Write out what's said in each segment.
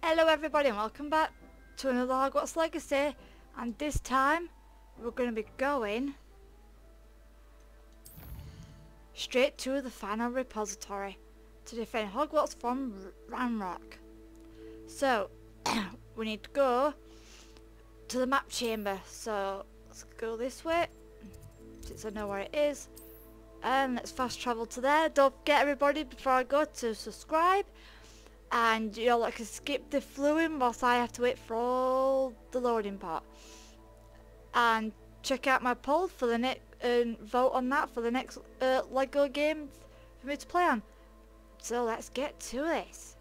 Hello everybody and welcome back to another Hogwarts Legacy, and this time we're going to be going straight to the final repository to defend Hogwarts from Ranrock. So we need to go to the map chamber, so let's go this way since I know where it is, and let's fast travel to there. Don't forget everybody, before I go, to subscribe. And you'll like to skip the fluing whilst I have to wait for all the loading part. And check out my poll for the next vote on that for the next Lego game for me to play on. So let's get to this.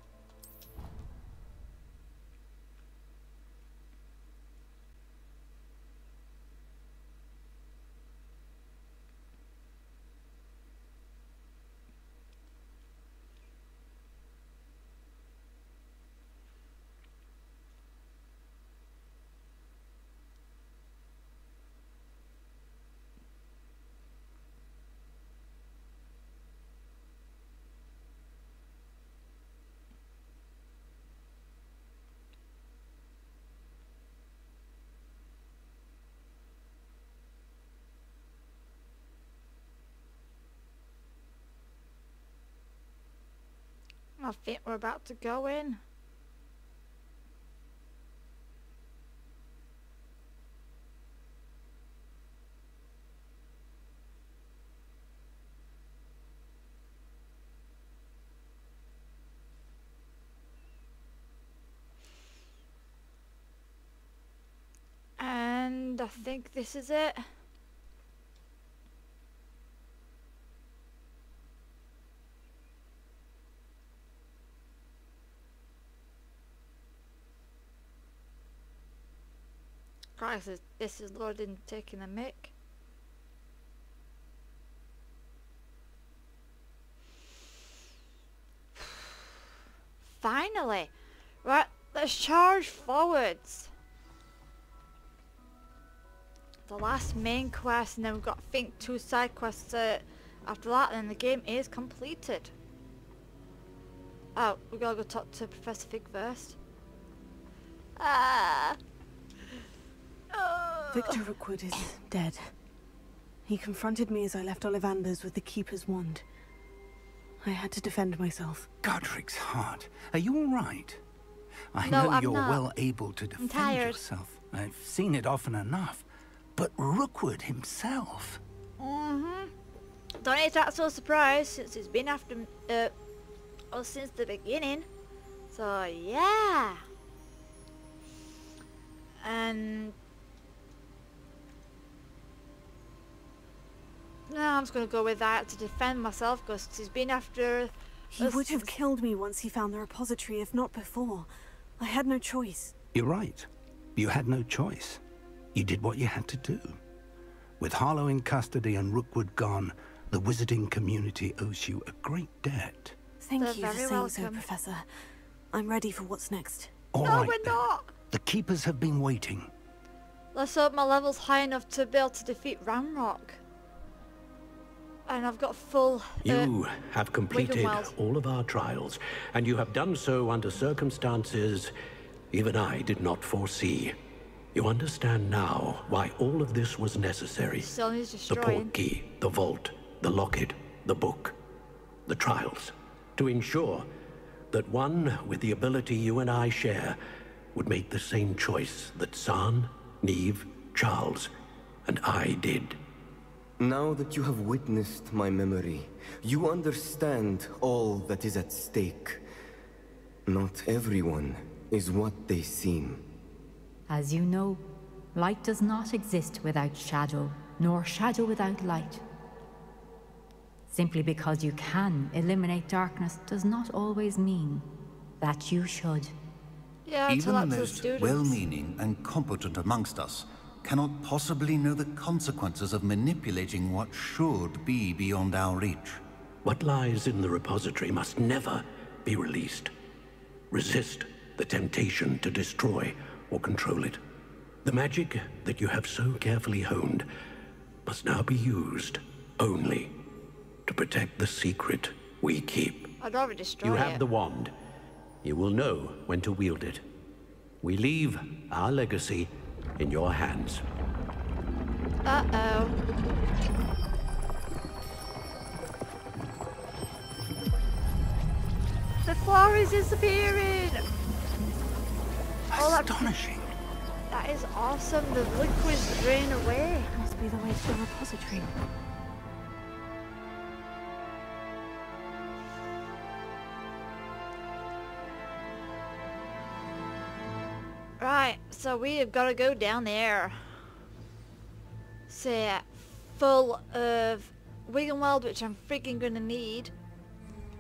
I think we're about to go in. And I think this is it. Christ, this is loading, taking a mic. Finally! Right, let's charge forwards. The last main quest, and then we've got, I think, 2 side quests after that, and then the game is completed. Oh, we gotta go talk to Professor Fig first. Victor Rookwood is dead. He confronted me as I left Ollivander's with the Keeper's wand. I had to defend myself. Godric's heart. Are you all right? I No, know I'm you're not. well able to defend yourself. I've seen it often enough. But Rookwood himself? Don't need to act so surprised since it's been after since the beginning. So yeah. And no, I'm just gonna go with that to defend myself because he's been after. He would have killed me once he found the repository, if not before. I had no choice. You're right. You had no choice. You did what you had to do. With Harlow in custody and Rookwood gone, the wizarding community owes you a great debt. Thank They're you for very saying so, welcome. Professor. I'm ready for what's next. All No, right, we're then. not. The Keepers have been waiting. Let's hope my level's high enough to be able to defeat Ranrock. And I've got full. You have completed Wiggenweld. all of our trials, and you have done so under circumstances even I did not foresee. You understand now why all of this was necessary. Still needs The destroying. portkey, the vault, the locket, the book, the trials, to ensure that one with the ability you and I share would make the same choice that San, Neve, Charles, and I did. Now that you have witnessed my memory, you understand all that is at stake. Not everyone is what they seem. As you know, light does not exist without shadow, nor shadow without light. Simply because you can eliminate darkness does not always mean that you should. Yeah, I'll tell Even that the to the most students. well-meaning and competent amongst us cannot possibly know the consequences of manipulating what should be beyond our reach. What lies in the repository must never be released. Resist the temptation to destroy or control it. The magic that you have so carefully honed must now be used only to protect the secret we keep. I'd rather destroy You it. have the wand. You will know when to wield it. We leave our legacy in your hands. Uh-oh. The floor is disappearing! Astonishing. That is awesome. The liquid's drained away. Must be the way to the repository. Right, so we have got to go down there. Say, full of Wiggenweld, which I'm freaking gonna need.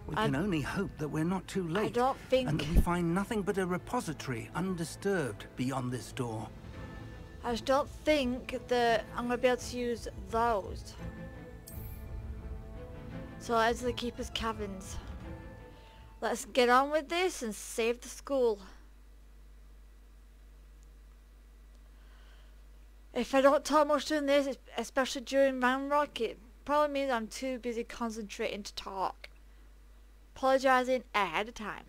We can only hope that we're not too late. I don't think... And that we find nothing but a repository undisturbed beyond this door. I just don't think that I'm gonna be able to use those. So let's the Keeper's Caverns. Let's get on with this and save the school. If I don't talk much during this, especially during Ranrock, it probably means I'm too busy concentrating to talk. Apologising ahead of time.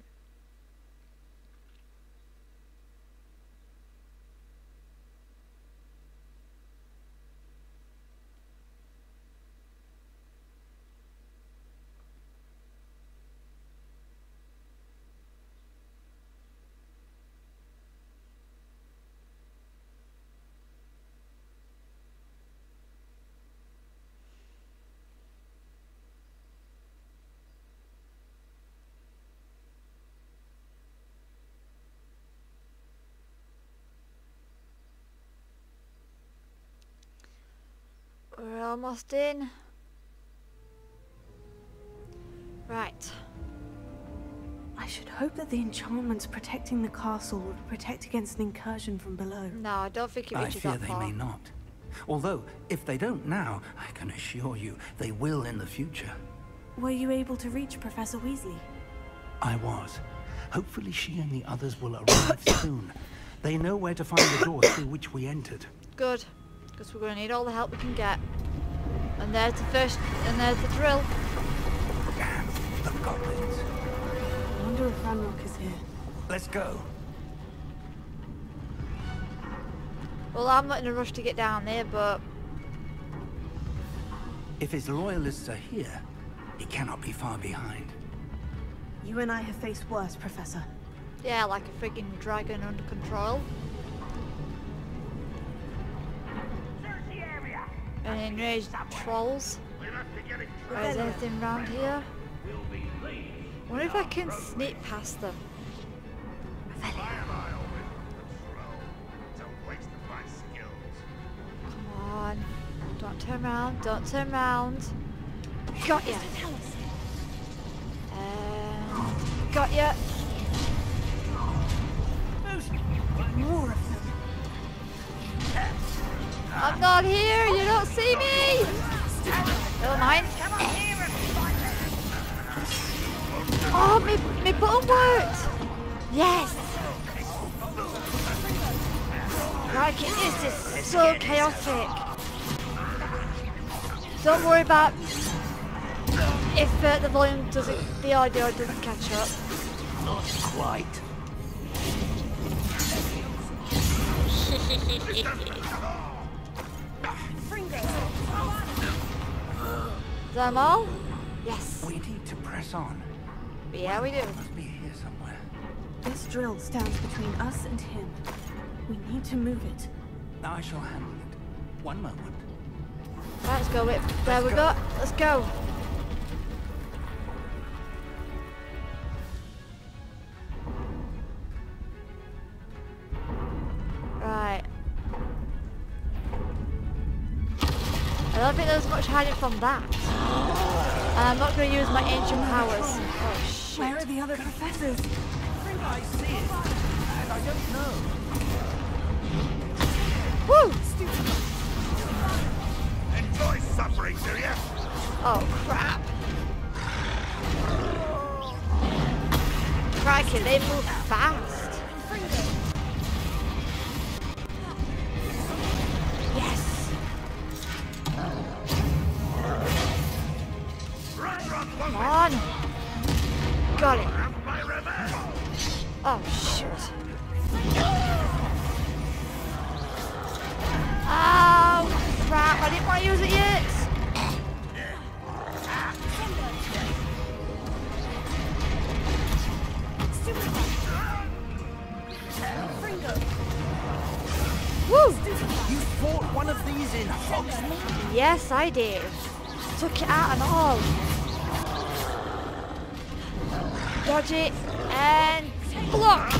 We're almost in. Right. I should hope that the enchantments protecting the castle would protect against an incursion from below. No, I don't think it I reaches fear that they far. may not. Although, if they don't now, I can assure you they will in the future. Were you able to reach Professor Weasley? I was. Hopefully she and the others will arrive soon. They know where to find the door through which we entered. Good, because we're going to need all the help we can get. And there's the first, and there's the drill. Damn, the goblins. I wonder if Ranrock is here. Let's go. Well, I'm not in a rush to get down there, but... If his loyalists are here, he cannot be far behind. You and I have faced worse, Professor. yeah, like a freaking dragon under control. And enraged trolls. Is anything around here? I wonder if I can sneak past them. Come on. Don't turn around. Don't turn around. Got ya. Got ya. More of them. I'm not here. You don't see me. Never mind. Oh, me button worked. Yes. Right, this is so chaotic. Don't worry about if the volume doesn't, the audio doesn't catch up. Not quite. Is that all? Yes. We need to press on. Yeah, we do. It must be here somewhere. This drill stands between us and him. We need to move it. I shall handle it. One moment. Right, let's go. There we go. Let's go. Right. I don't think there's much hiding from that. And I'm not going to use my ancient powers. Oh, shit. Where are the other professors? I see it, and I don't know. Woo! Enjoy suffering, do ya? Oh, crap. Crikey, they move fast. Yes. Come on. Got it. My revenge. Oh, shoot. Oh, crap. I didn't want to use it yet. Woo! You fought one of these in Hogsmeade? Yes, I did. Took it out and all. Dodge it and block.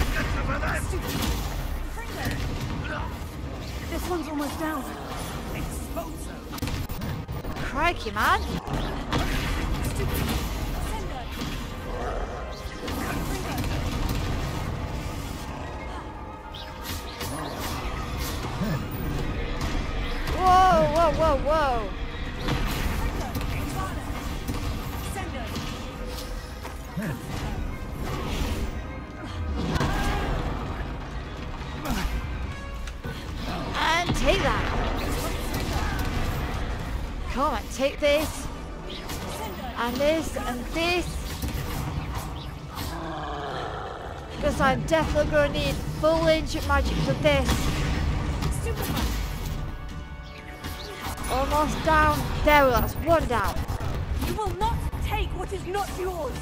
This one's almost down. Crikey, man. Whoa, whoa, whoa, whoa. And take that. Come on, take this. And this and this. Because I'm definitely going to need full ancient magic for this. Almost down. There we go, that's one down. You will not take what is not yours.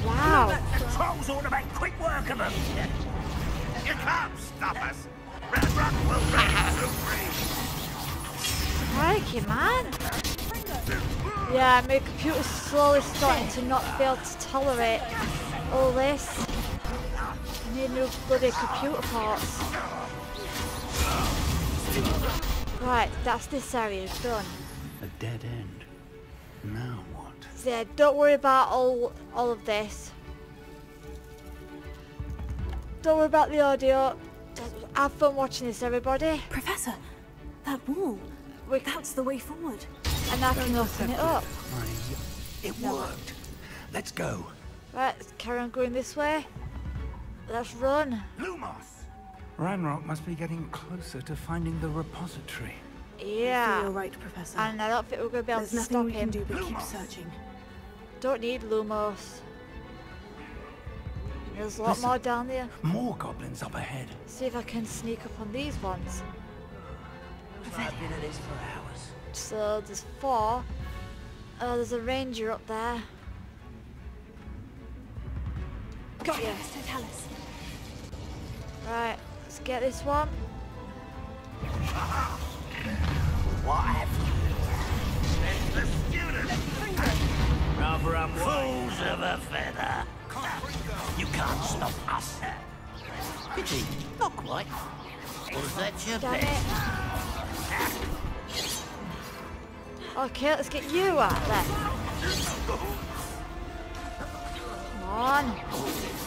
Wow. The trolls ought to make quick work of them. You can't stop us. Red Rock will reign supreme. Crikey, man. Yeah, my computer's slowly starting to not be able to tolerate all this. I need new bloody computer parts. Right, that's this area done. A dead end. Now what? So yeah, don't worry about all of this. Don't worry about the audio. Just have fun watching this, everybody. Professor, that wall. That's the way forward. And I can open it up. It worked. Let's go. Right, let's carry on going this way. Let's run. Lumos. Ranrock must be getting closer to finding the repository. Yeah. You're right, Professor. And I don't think we're going to be able There's to nothing stop we can him. do but keep searching. Don't need Lumos. There's a lot Listen. more down there. More goblins up ahead. See if I can sneak up on these ones. I've been at this for hours. So there's 4. Oh, there's a ranger up there. Got you. Totalis. Right, let's get this one. What have you? It's the student. Rather up fools of a feather. You can't stop us. Pity, not quite. Was that your Damn best? it. Okay, let's get you out there. Come on.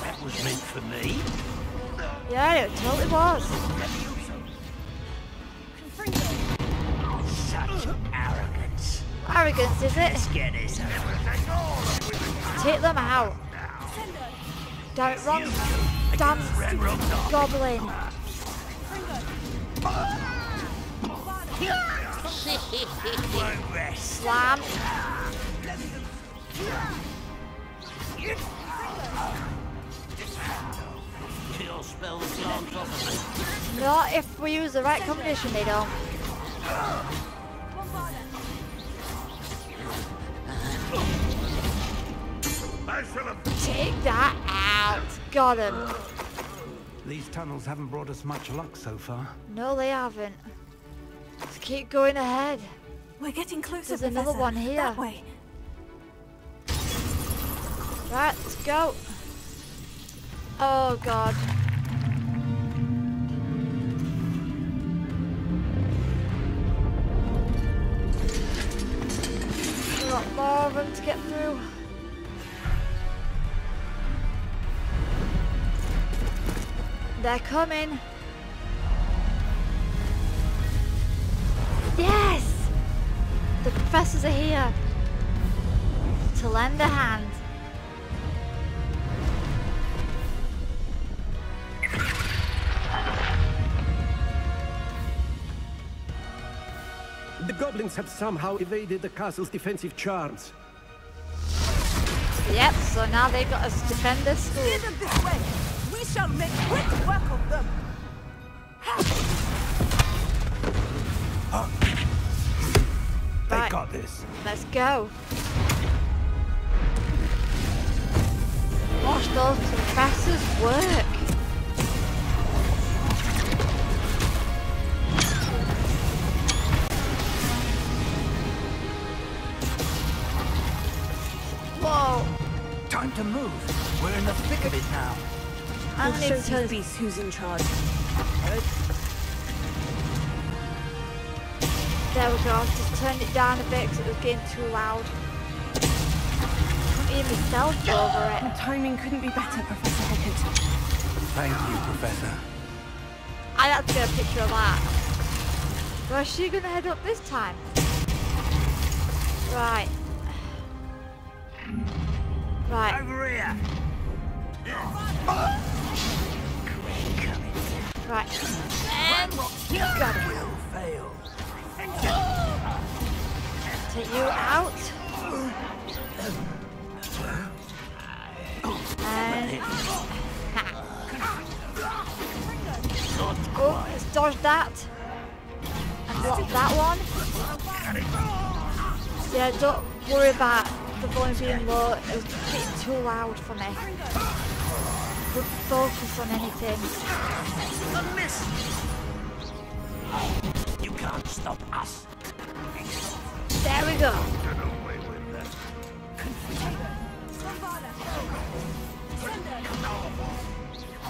That was meant for me. Yeah, it totally was. Such arrogance. Arrogance, is it? Let's get this over. Take them out. Damn it, wrong. Damn goblin. Slam. Kill spells glance off of me. Not if we use the right combination, they don't. Take that out. Got him. These tunnels haven't brought us much luck so far. No, they haven't. Let's keep going ahead. We're getting closer, There's another Professor. one here. That way. Right, let's go. Oh, God. We've got more of them to get through. They're coming. Yes! The professors are here to lend a hand. The goblins have somehow evaded the castle's defensive charms. Yep, so now they've got us defend this school. Steer them this way. We shall make quick work of them. They Right. got this. Let's go. Watch those professors work. Whoa. Time to move. We're in the thick of it now. I We'll need show to turn these beasts who's in charge. There we go, I've just turned it down a bit because it was getting too loud. Couldn't hear myself over The it. timing couldn't be better, Professor Heckett. Thank you, Professor. I'd have to get a picture of that. Where's she gonna head up this time? Right. Right. Over here. Right. And you got it. Will fail. Take you out. And oh, let's dodge that. And block that one. Yeah, don't worry about the volume being low. It was getting too loud for me. Don't focus on anything. A miss. You can't stop us. There we go.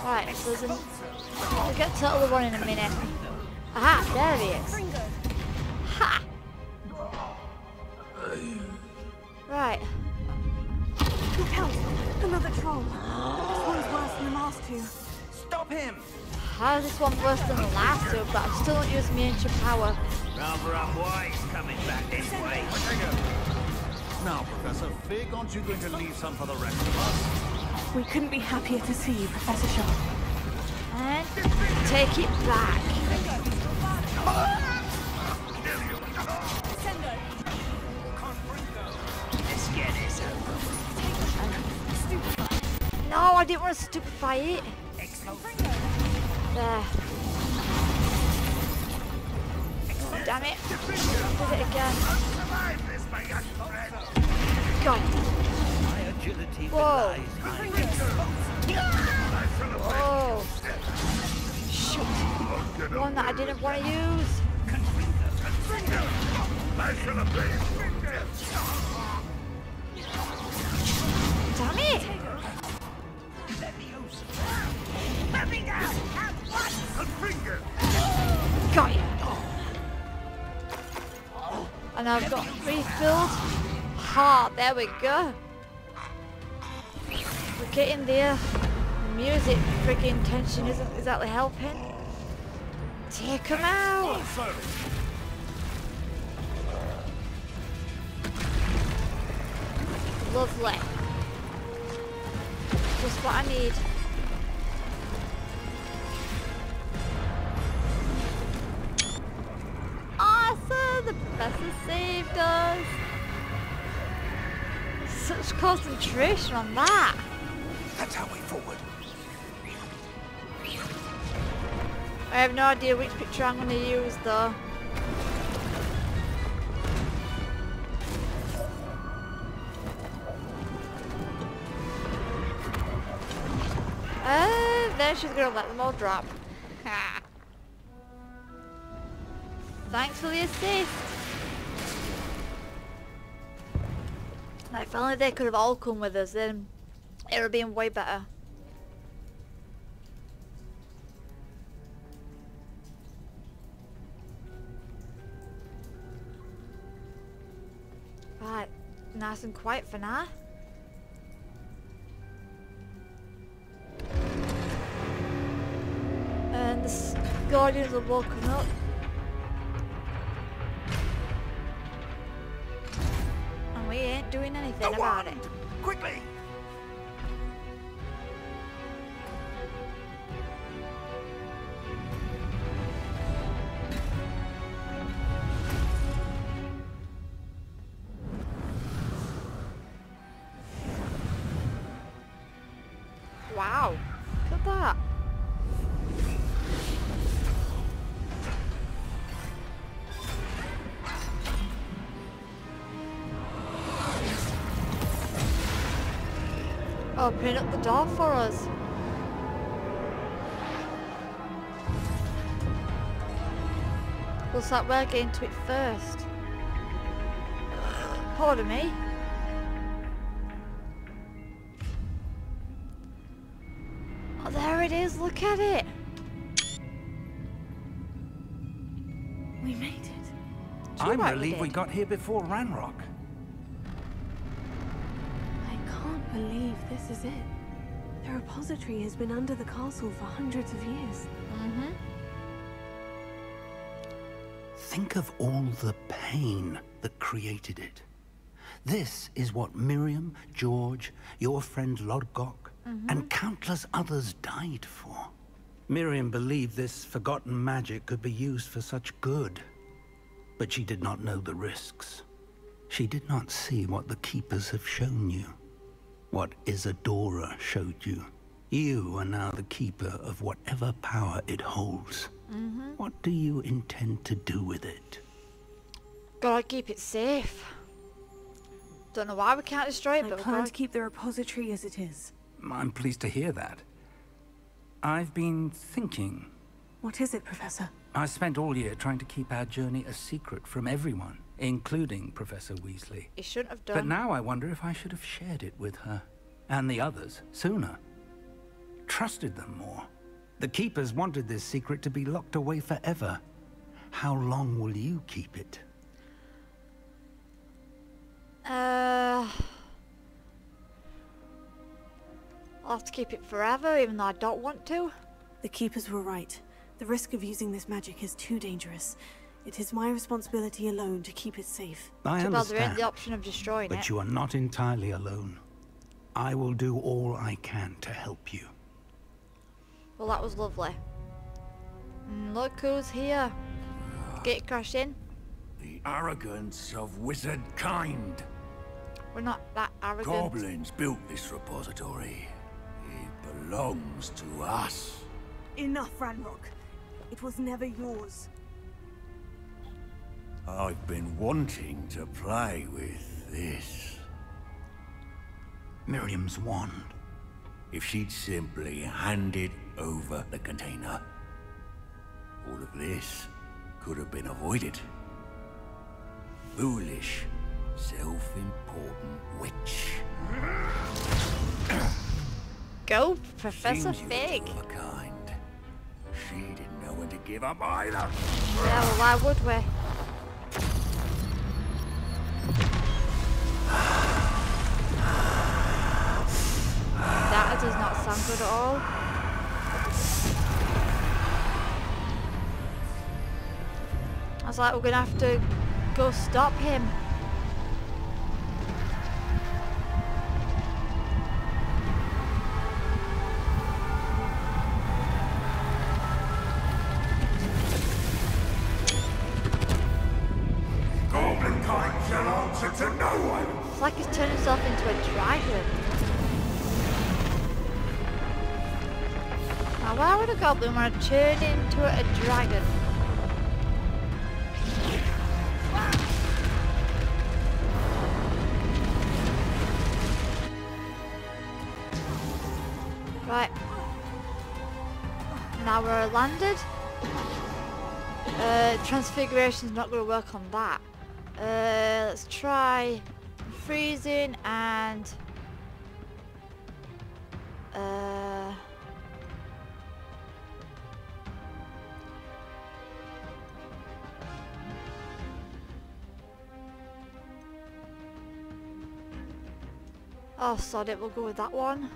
Right, so there's we'll get to the other one in a minute. Aha, there he is. Ha! Right. Look out! Another troll. This one's worse than the last two. Stop him. How is this one worse than the last two? But I'm still not using my ancient power. Rather unwise coming back this way. Now, Professor Fig, aren't you going to leave some for the rest of us? We couldn't be happier to see you, Professor Sharp. And take it back. Let's get this over. No, I didn't want to stupefy it. There. Damn it. Did it again. God. My agility Whoa. relies on Whoa. Shoot. One that I didn't want to use. Damn it. Got you. And I've got refilled heart. There we go. We're getting there. Music freaking tension isn't exactly helping. Take him out. Lovely. Just what I need. Awesome! The professor saved us. Such concentration on that. That's our way forward. I have no idea which picture I'm going to use though. Then she's going to let them all drop. Ha. Thanks for the assist. Like, if only they could have all come with us, then it would have been way better. Right, nice and quiet for now. And the Guardians are woken up. And we ain't doing anything about it. Quickly. Wow, look at that. Opening up the door for us. Looks like we're getting to it first. Pardon me. Oh, there it is, look at it. We made it. I'm right, we relieved we did. got here before Ranrock. I can't believe this is it. The repository has been under the castle for hundreds of years. Mm-hmm. Think of all the pain that created it. This is what Miriam, George, your friend Lodgok, and countless others died for. Miriam believed this forgotten magic could be used for such good, but she did not know the risks. She did not see what the Keepers have shown you, what Isadora showed you. You are now the Keeper of whatever power it holds. What do you intend to do with it? Gotta keep it safe. Don't know why we can't destroy it, I but we plan gotta... to keep the repository as it is. I'm pleased to hear that. I've been thinking. What is it, Professor? I spent all year trying to keep our journey a secret from everyone, including Professor Weasley. He shouldn't have done. But now I wonder if I should have shared it with her, and the others, sooner. Trusted them more. The Keepers wanted this secret to be locked away forever. How long will you keep it? I'll have to keep it forever, even though I don't want to. The Keepers were right. The risk of using this magic is too dangerous. It is my responsibility alone to keep it safe. I Too bad there ain't understand, the option of destroying but it. you are not entirely alone. I will do all I can to help you. Well, that was lovely. Look who's here. Gate crash in. The arrogance of wizard kind. We're not that arrogant. Goblins built this repository. It belongs to us. Enough, Ranrock. It was never yours. I've been wanting to play with this. Miriam's wand. If she'd simply handed over the container, all of this could have been avoided. Foolish, self-important witch. Go, Professor Seems you Fig. were of a kind. She didn't know when to give up either. Yeah, well, why would we? That does not sound good at all. I was like, we're gonna have to go stop him. Goblin kind shall answer to no one. It's like he's turned himself into a dragon. Now, why would a goblin want to turn into a dragon? Right. Now we're landed. Transfiguration's not going to work on that. Let's try freezing and oh, sod it, we'll go with that one.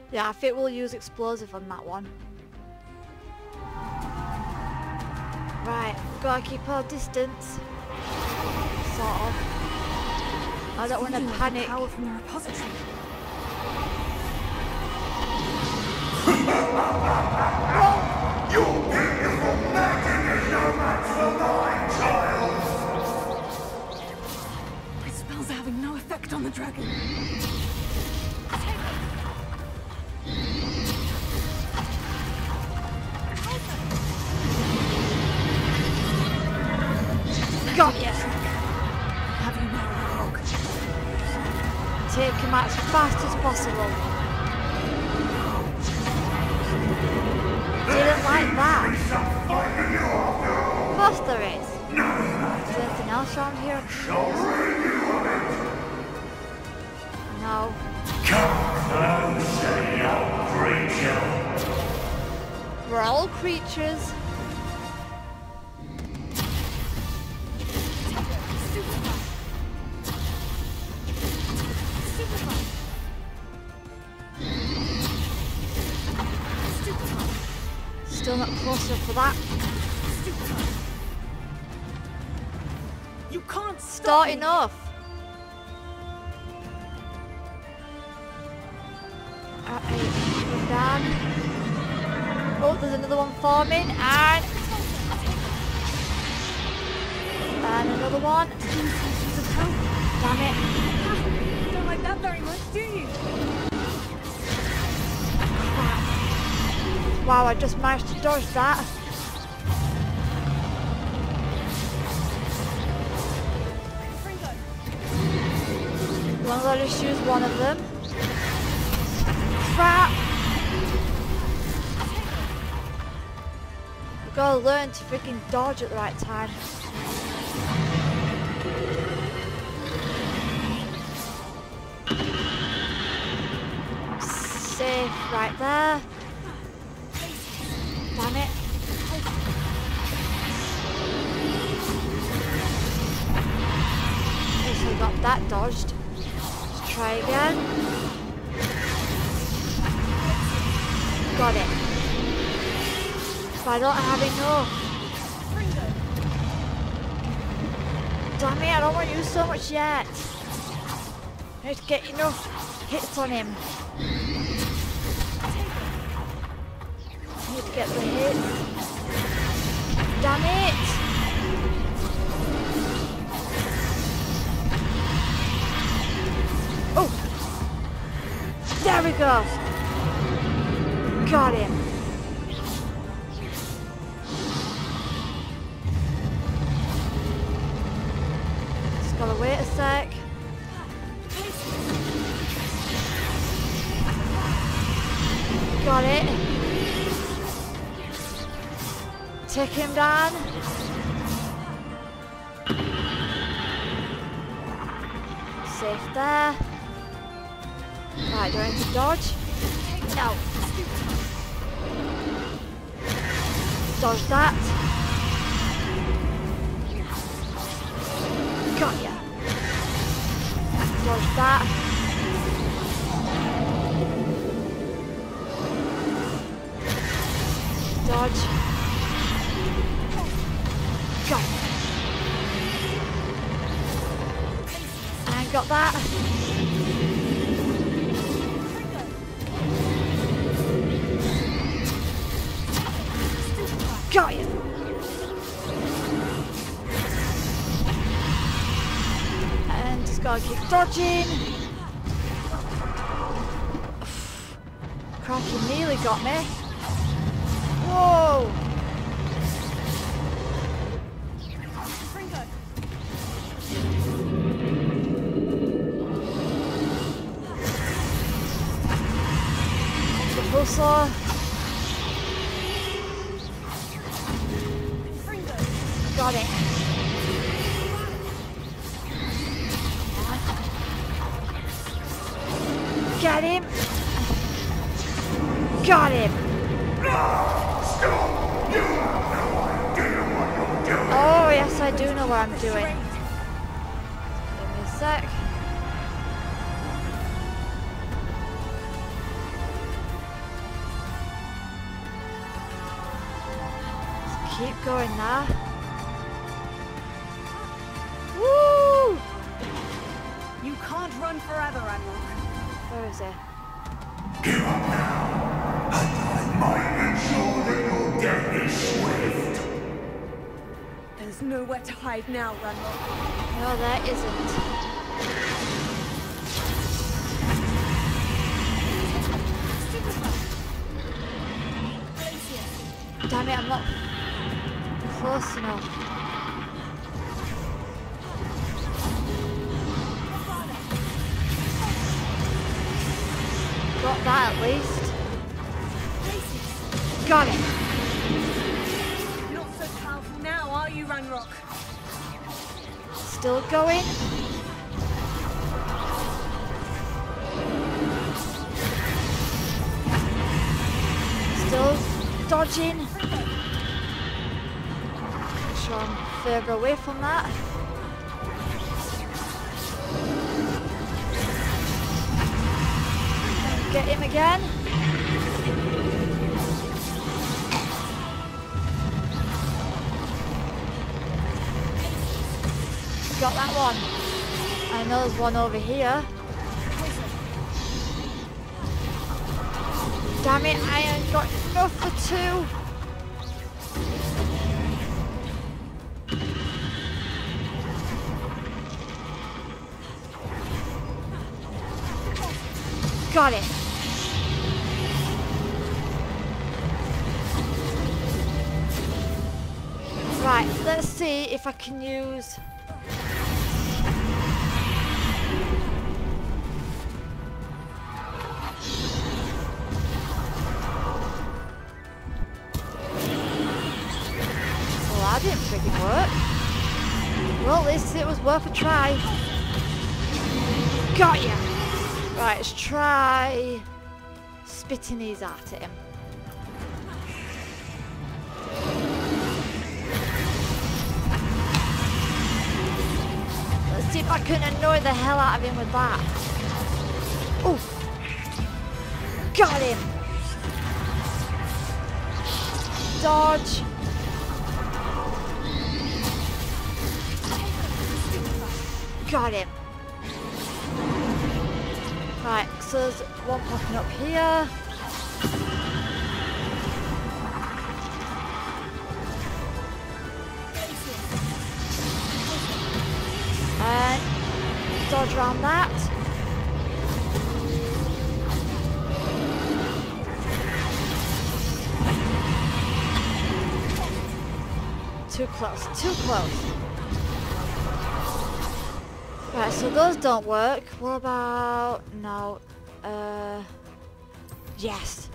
Yeah, I think we'll use explosive on that one. Right, we've got to keep our distance. Sort of. I don't want to panic. Power from the repository. Your beautiful magic is no match for mine, child. My spells are having no effect on the dragon. Got ya! Have you now, Ranrock? him out as fast as possible. Didn't like that. Of course there is. Is there anything else around here? No. We're all creatures. Still not close enough for that. You can't Start enough. Down. Oh, there's another one forming, and another one. Damn it. You don't like that very much, do you? Wow, I just managed to dodge that. As long as I just use one of them. Crap! I've got to learn to freaking dodge at the right time. Safe right there. Damn it. Okay, so I got that dodged. Let's try again. Got it. But I don't have enough. Damn it, I don't want to use so much yet. I need to get enough hits on him. I need to get the hit. Damn it! Oh! There we go! Got him! Just gotta wait a sec. Got it. Take him down. Safe there. Right, do I need to dodge? No. Dodge that. Got ya. Dodge that. Dodge. Got it. And got that. Got you. And just gotta keep dodging. Crikey, nearly got me. Whoa! The pulsar. Got it. Get him. Got him. Oh, yes, I do know what I'm doing. Give me a sec. Let's keep going now. Woo! You can't run forever, Admiral. Where is it? Give up now, and I might ensure that your death is swift. There's nowhere to hide now, Admiral. No, there isn't. Damn it, I'm not close enough. Got that at least. Got it. Not so powerful now, are you, Ranrock? Still going. Still dodging. Make sure I'm further away from that. Get him again. Got that one. I know there's one over here. Damn it, I ain't got enough for two. Got it. Right, let's see if I can use... Well, that didn't freaking work. Well, at least it was worth a try. Got ya! Right, let's try spitting these out at him. Let's see if I can annoy the hell out of him with that. Ooh! Got him! Dodge! Got him! Right, so there's one popping up here. And dodge around that. Too close, too close. Right, so those don't work. What about... no. Yes.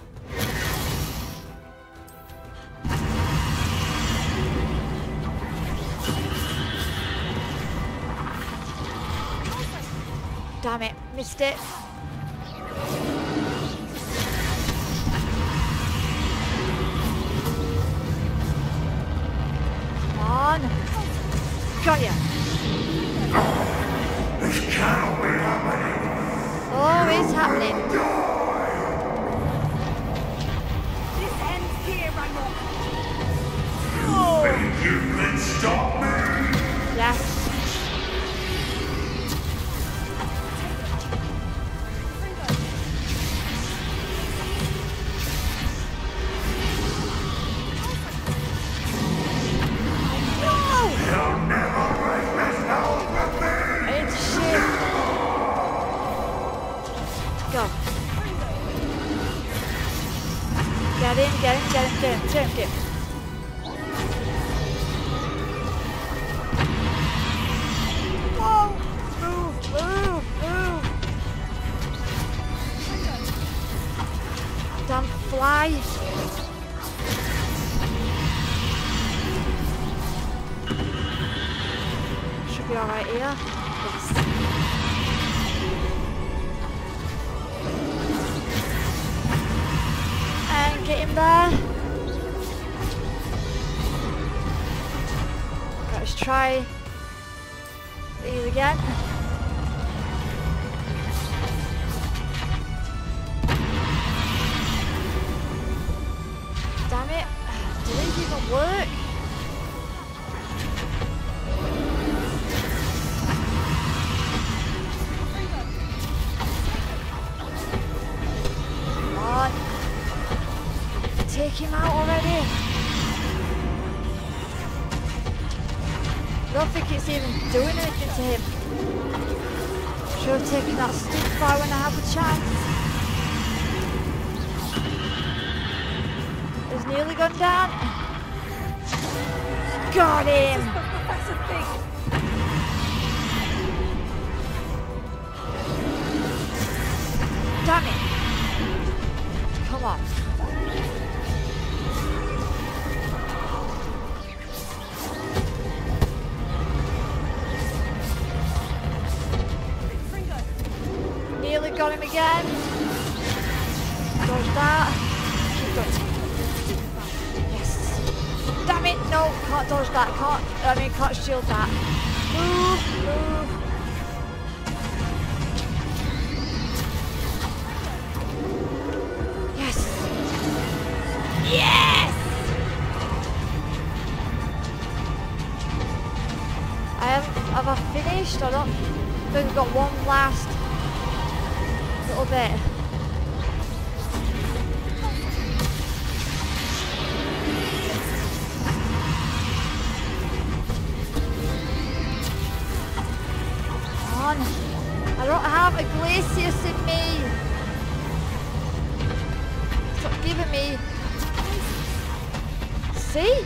Damn it, missed it. Come on. Got ya. This cannot be happening. Oh, it's happening. This ends here, Ranrock. Think you can stop me? Yes. You'll never break this hold with me. It's shit. Go. Get him, get him, get him, get him, get him, get him. Whoa! Move, move, move. Damn fly. Should be alright here. Yes. And get him there. Let's try these again. Damn it. Do these even work? Come on. Take him out already. I don't think it's even doing anything to him. Should have taken that stick fire when I had the chance. He's nearly gone down. Got him! Professor Fig. Damn it! Come on. Nearly got him again. Dodge that. Keep dodging. Yes. Damn it! No, can't dodge that. Can't shield that. Move, move. Yes. Yes. Have I finished? I don't think I've got one last little bit. Come on. I don't have a Glacius in me. Stop giving me. See?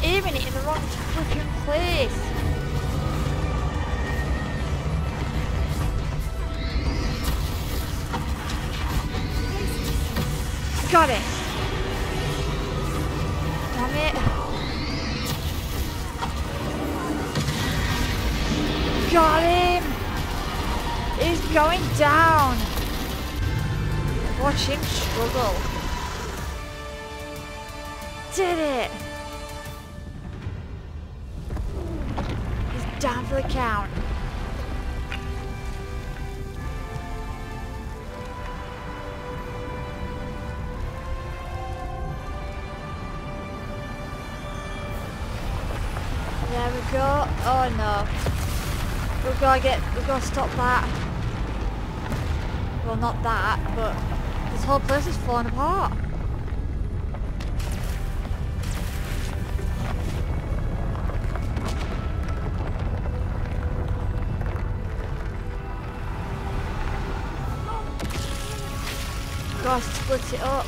Aiming it in the wrong flipping place. Got it. Damn it. Got him. He's going down. Watch him struggle. Did it. Down for the count. There we go. Oh no. We've got to stop that. Well, not that, but this whole place is falling apart. Gotta split it up.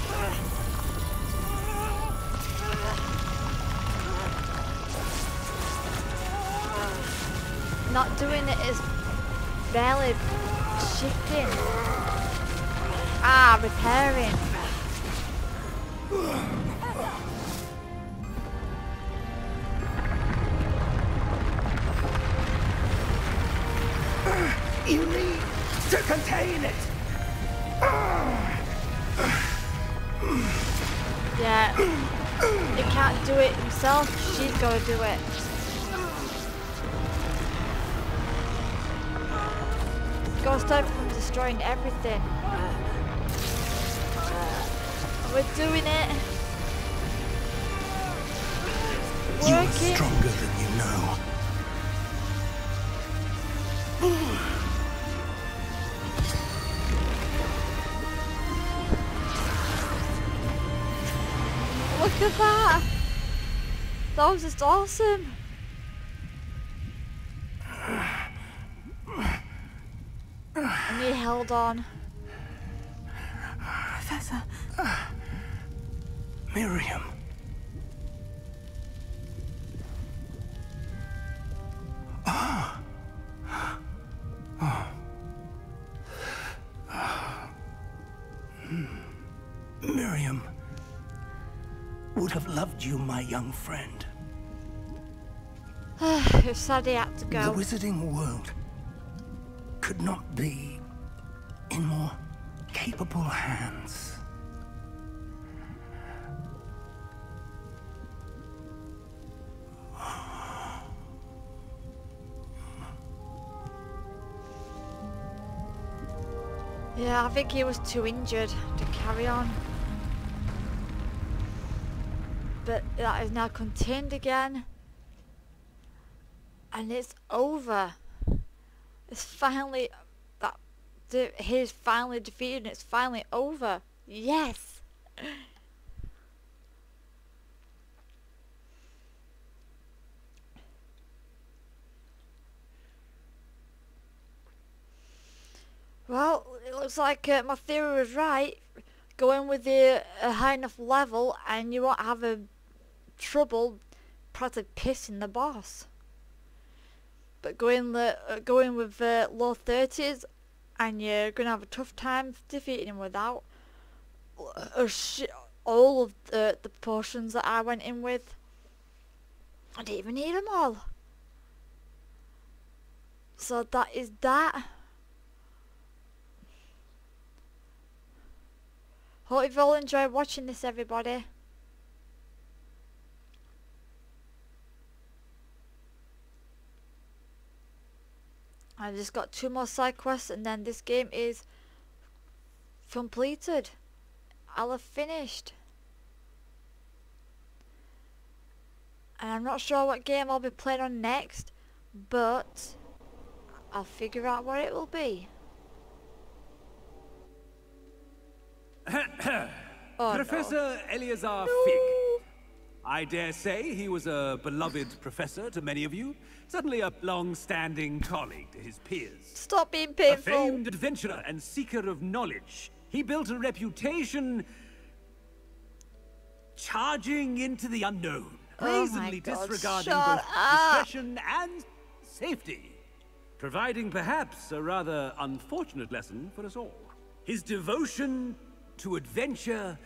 Not doing it is barely shifting. Ah, repairing. You need to contain it. Yeah, he can't do it himself, she's gotta do it. Gotta stop him from destroying everything. We're doing it. You are Working. stronger than you know. Look at that! That was just awesome! And he held on. Professor. Miriam. Miriam would have loved you, my young friend. It's sad he had to go. The wizarding world could not be in more capable hands. Yeah, I think he was too injured to carry on. But that is now contained again. And it's over. It's finally... He's finally defeated and it's finally over. Yes! Well, it looks like my theory was right. go in with a high enough level and you won't have a trouble practically pissing the boss. But go in with low 30s and you're going to have a tough time defeating him without all of the potions that I went in with. I didn't even need them all. So that is that. Hope you've all enjoyed watching this, everybody. I just got 2 more side quests and then this game is completed. I'll have finished. And I'm not sure what game I'll be playing on next, but I'll figure out what it will be. Oh, Professor no. Eleazar Fig. I dare say he was a beloved professor to many of you. Certainly a long-standing colleague to his peers. Stop being painful. A famed adventurer and seeker of knowledge. He built a reputation charging into the unknown, brazenly disregarding both discretion and safety, providing perhaps a rather unfortunate lesson for us all. His devotion to adventure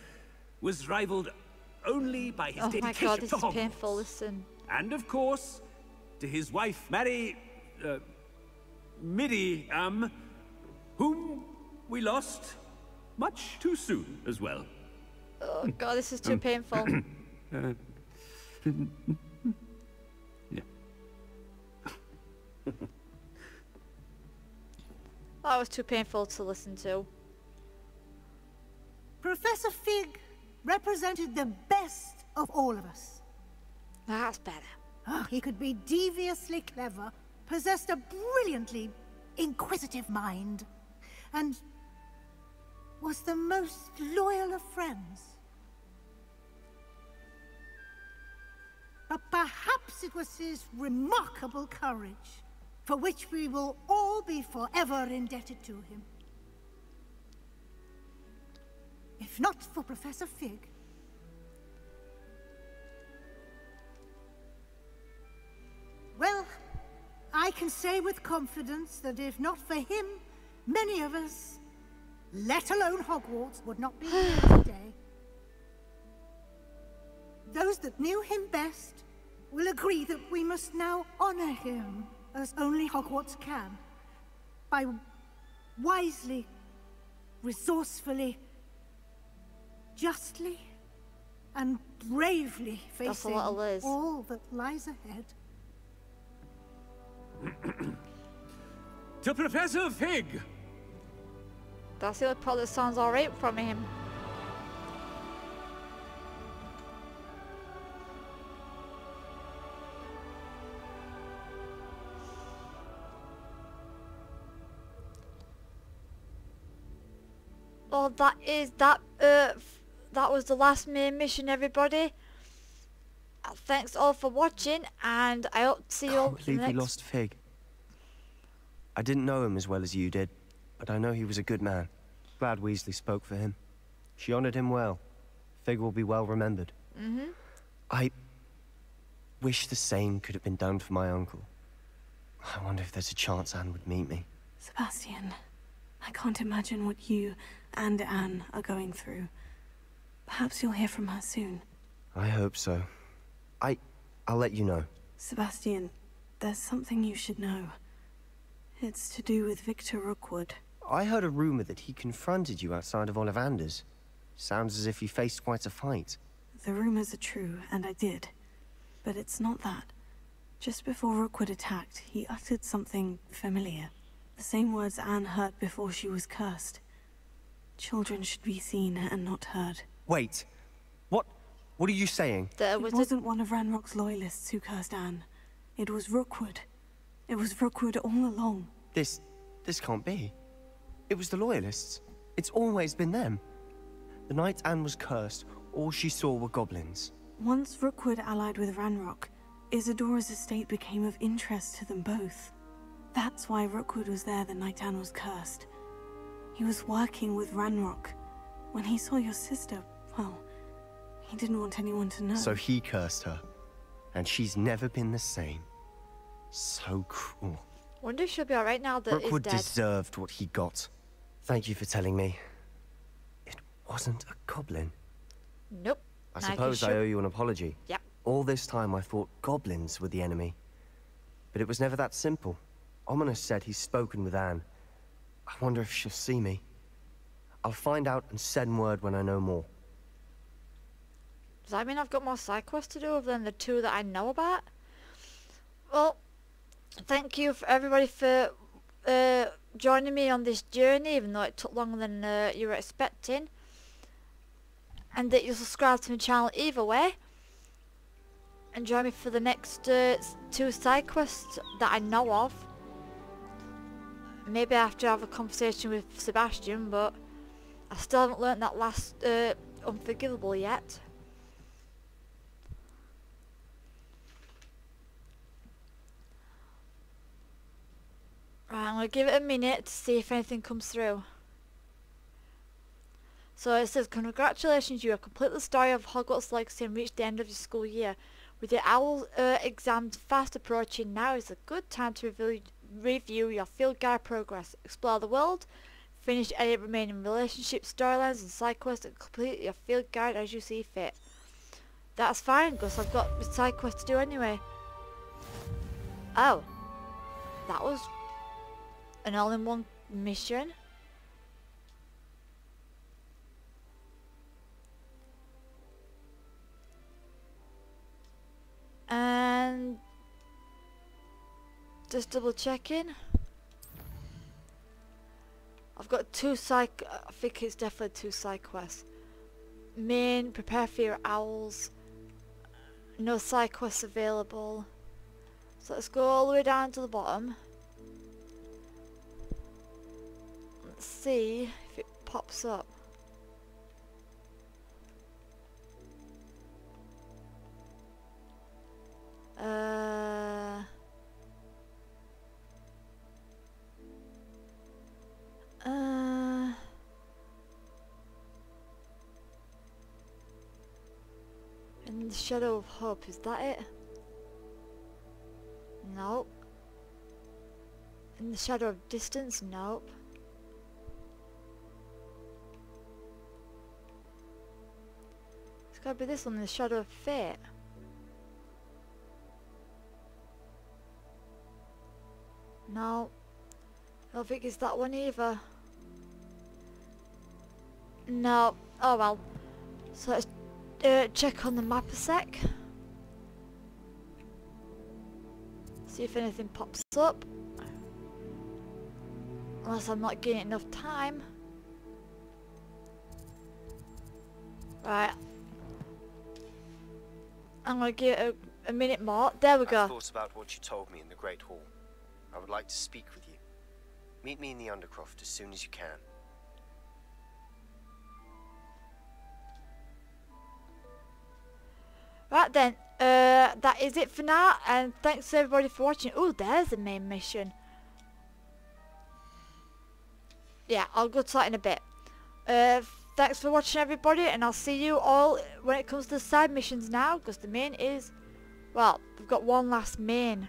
was rivaled only by his dedication my god, this to is Hogwarts. painful, listen. And of course, to his wife, Midi, whom we lost much too soon as well. Oh god, this is too painful. Yeah. That was too painful to listen to. Professor Fig represented the best of all of us. That's better. Oh, he could be deviously clever, possessed a brilliantly inquisitive mind, and was the most loyal of friends. But perhaps it was his remarkable courage, for which we will all be forever indebted to him. If not for Professor Fig, well, I can say with confidence that if not for him, many of us, let alone Hogwarts, would not be here today. Those that knew him best will agree that we must now honor him as only Hogwarts can, by wisely, resourcefully, justly, and bravely facing all that lies ahead. To Professor Fig! That's the only part that sounds alright from him. Well, that was the last main mission, everybody. Thanks all for watching, and I hope to see you all I can't believe we lost Fig. I didn't know him as well as you did, but I know he was a good man. Glad Weasley spoke for him. She honored him well. Fig will be well remembered. I wish the same could have been done for my uncle. I wonder if there's a chance Anne would meet me. Sebastian, I can't imagine what you and Anne are going through. Perhaps you'll hear from her soon. I hope so. I'll let you know. Sebastian, there's something you should know. It's to do with Victor Rookwood. I heard a rumor that he confronted you outside of Ollivander's. Sounds as if you faced quite a fight. The rumors are true, and I did. But it's not that. Just before Rookwood attacked, he uttered something familiar. The same words Anne heard before she was cursed. Children should be seen and not heard. Wait. What are you saying? It wasn't one of Ranrock's loyalists who cursed Anne. It was Rookwood. It was Rookwood all along. This can't be. It was the loyalists. It's always been them. The night Anne was cursed, all she saw were goblins. Once Rookwood allied with Ranrock, Isadora's estate became of interest to them both. That's why Rookwood was there the night Anne was cursed. He was working with Ranrock. When he saw your sister, well, he didn't want anyone to know. So he cursed her. And she's never been the same. So cruel. Wonder if she'll be alright now that he's Rookwood dead. deserved what he got. Thank you for telling me. It wasn't a goblin. Nope. I suppose I owe you an apology. Yep. All this time I thought goblins were the enemy. But it was never that simple. Ominous said he's spoken with Anne. I wonder if she'll see me. I'll find out and send word when I know more. Does that mean I've got more side quests to do other than the 2 that I know about? Well, thank you for everybody for joining me on this journey, even though it took longer than you were expecting. And that you subscribe to my channel either way. And join me for the next 2 side quests that I know of. Maybe I have to have a conversation with Sebastian, but I still haven't learnt that last Unforgivable yet. Right, I'm going to give it a minute to see if anything comes through. So it says, congratulations, you have completed the story of Hogwarts Legacy and reached the end of your school year. With your owl exams fast approaching, now is a good time to review your field guide progress. Explore the world, finish any remaining relationships, storylines and side quests, and complete your field guide as you see fit. That's fine, because I've got the side quest to do anyway. Oh. That was an all-in-one mission. And just double checking. I've got 2 side. I think it's definitely 2 side quests. Main, prepare for your owls. No side quests available. So let's go all the way down to the bottom. Let's see if it pops up. In the Shadow of Hope, is that it? Nope. In the Shadow of Distance, nope. It's gotta be this one, in the Shadow of Fate. No, I don't think it's that one either. No, oh well. So let's check on the map a sec. See if anything pops up. Unless I'm not getting enough time. Right. I'm gonna give it a minute more. There we go. I've thought about what you told me in the Great Hall. I would like to speak with you. Meet me in the Undercroft as soon as you can. Right then, that is it for now, and thanks everybody for watching. Oh, there's the main mission. Yeah, I'll go to that in a bit. Thanks for watching everybody, and I'll see you all when it comes to the side missions now, because the main is, well, we've got one last main.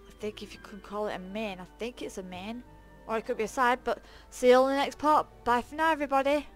I think if you can call it a main, I think it's a main, or it could be a side, but see you all in the next part. Bye for now everybody.